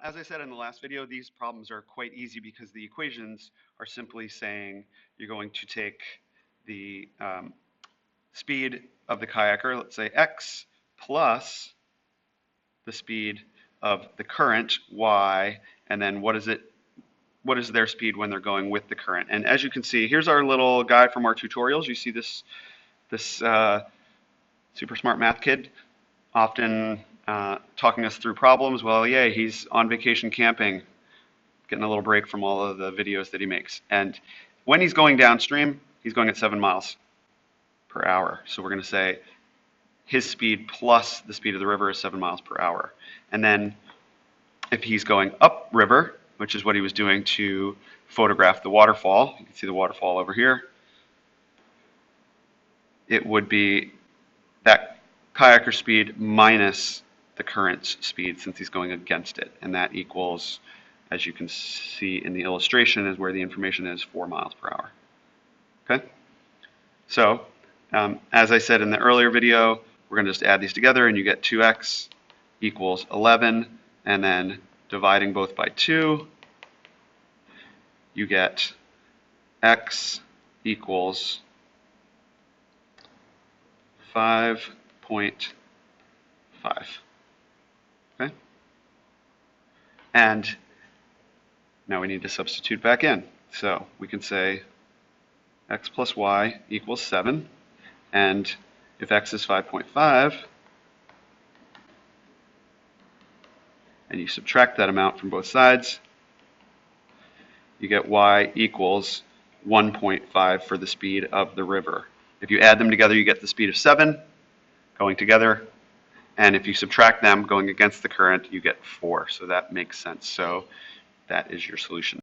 As I said in the last video, these problems are quite easy because the equations are simply saying you're going to take the speed of the kayaker, let's say x, plus the speed of the current, y, and then what is their speed when they're going with the current. And as you can see, here's our little guide from our tutorials. You see this super smart math kid often talking us through problems. Well, yeah, he's on vacation camping, getting a little break from all of the videos that he makes. And when he's going downstream, he's going at 7 miles per hour. So we're going to say his speed plus the speed of the river is 7 miles per hour. And then if he's going upriver, which is what he was doing to photograph the waterfall, you can see the waterfall over here, it would be that kayaker speed minus the current's speed since he's going against it. And that equals, as you can see in the illustration, is where the information is 4 miles per hour. Okay? So, as I said in the earlier video, we're going to just add these together and you get 2x equals 11, and then dividing both by 2, you get x equals 5.5. Okay? And now we need to substitute back in. So we can say x plus y equals 7. And if x is 5.5, and you subtract that amount from both sides, you get y equals 1.5 for the speed of the river. If you add them together, you get the speed of 7 going together. And if you subtract them going against the current, you get 4. So that makes sense. So that is your solution.